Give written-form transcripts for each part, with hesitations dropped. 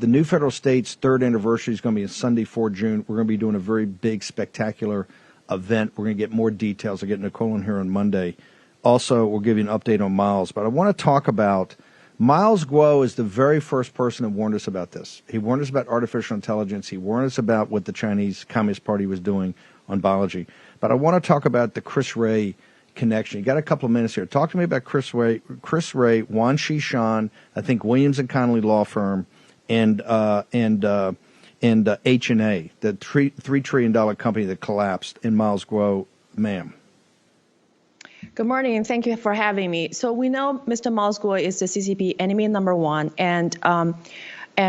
The new federal state's third anniversary is going to be on Sunday, 4 June. We're going to be doing a very big, spectacular event. We're going to get more details. I'll get Nicole in here on Monday. Also, we'll give you an update on Miles. But I want to talk about Miles Guo is the very first person that warned us about this. He warned us about artificial intelligence. He warned us about what the Chinese Communist Party was doing on biology. But I want to talk about the Chris Wray connection. You got a couple of minutes here. Talk to me about Chris Wray, Wan Xishan, I think Williams and Connolly Law Firm, and H&A, the $3 trillion company that collapsed in Miles Guo, ma'am. Good morning, and thank you for having me. So we know Mr. Miles Guo is the CCP enemy number one, and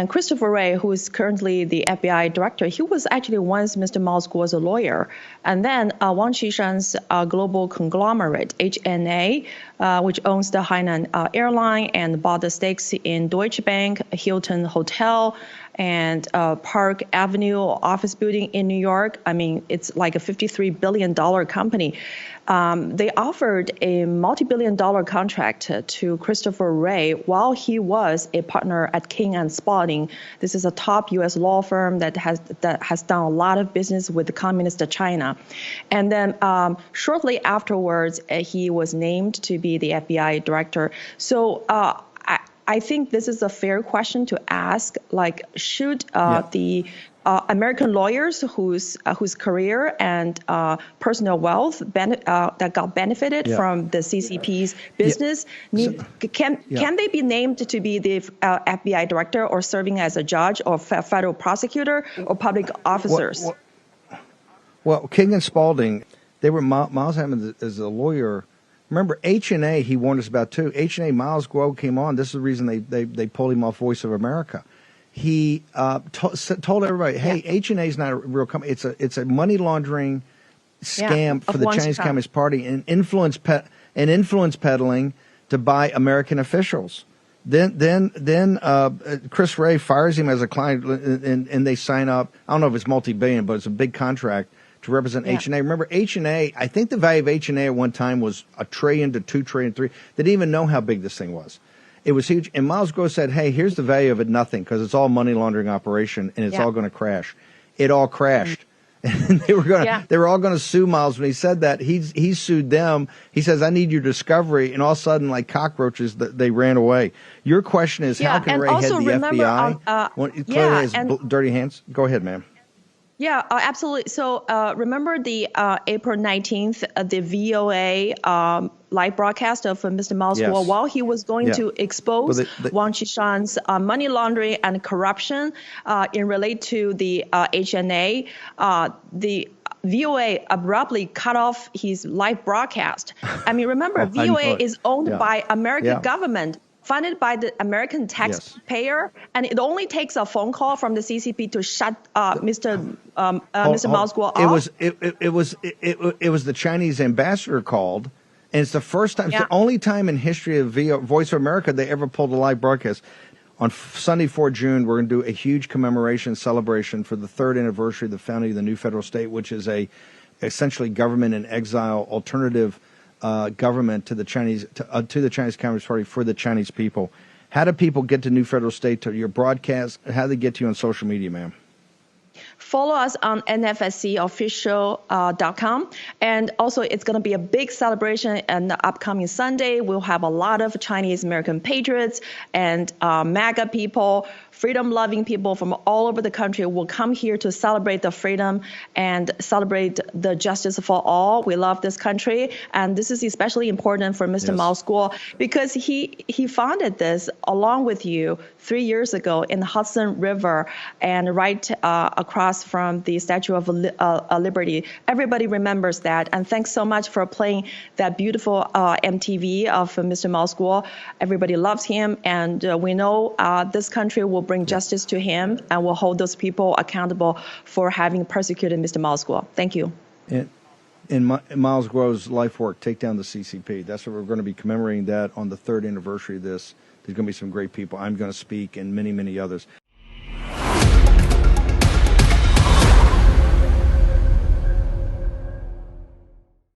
Christopher Wray, who is currently the FBI director, he was actually once Mr. Miles Guo's lawyer. And then Wang Xishan's global conglomerate, H&A, which owns the Hainan airline and bought the stakes in Deutsche Bank, Hilton Hotel, and Park Avenue office building in New York. I mean, it's like a $53 billion company. They offered a multi-billion-dollar contract to Christopher Wray while he was a partner at King and Spalding. This is a top U.S. law firm that has done a lot of business with communist China. And then shortly afterwards, he was named to be the FBI director. So I think this is a fair question to ask. Like, should the American lawyers whose career and personal wealth that got benefited from the CCP's business, can they be named to be the FBI director or serving as a judge or federal prosecutor or public officers? Well, King and Spalding, they were Miles Hammond as a lawyer. Remember, H&A, he warned us about too. H&A, Miles Guo came on. This is the reason they pulled him off Voice of America. He told everybody, hey, H&A is not a real company. It's a money laundering scam for the Chinese Communist Party and influence peddling to buy American officials. Then Chris Wray fires him as a client, and they sign up. I don't know if it's multi-billion, but it's a big contract to represent H&A. Remember, H&A, I think the value of H&A at one time was $1 trillion to $2 trillion. They didn't even know how big this thing was. It was huge. And Miles Guo said, hey, here's the value of it, nothing, because it's all money laundering operation, and it's all going to crash. It all crashed. And they were all going to sue Miles. When he said that, he sued them. He says, I need your discovery. And all of a sudden, like cockroaches, they ran away. Your question is, how can Wray head the FBI? Clearly has dirty hands. Go ahead, ma'am. Yeah, absolutely. So remember the April 19th, the VOA live broadcast of Mr. Miles Guo while he was going to expose Wang Xishan's money laundering and corruption in relate to the H&A. The VOA abruptly cut off his live broadcast. I mean, remember, VOA is owned by American government, funded by the American taxpayer, and it only takes a phone call from the CCP to shut Mr. Miles Guo off. It was the Chinese ambassador called, and it's the first time, it's the only time in history of Voice of America they ever pulled a live broadcast. On Sunday, 4 June, we're going to do a huge commemoration celebration for the third anniversary of the founding of the new federal state, which is essentially government in exile alternative government to the Chinese Communist Party for the Chinese people. How do people get to New Federal State, to your broadcast? How do they get to you on social media, ma'am? Follow us on nfscofficial.com. And also, it's going to be a big celebration on the upcoming Sunday. We'll have a lot of Chinese American patriots and MAGA people, freedom-loving people from all over the country will come here to celebrate the freedom and celebrate the justice for all. We love this country, and this is especially important for Mr. Miles Guo because he founded this along with you 3 years ago in the Hudson River and right across from the Statue of Liberty. Everybody remembers that, and thanks so much for playing that beautiful MTV of Mr. Miles Guo. Everybody loves him, and we know this country will bring justice to him and will hold those people accountable for having persecuted Mr. Miles Guo. Thank you. In Miles Guo's life work, Take Down the CCP. That's what we're going to be commemorating that on the third anniversary of this. There's going to be some great people. I'm going to speak and many, many others.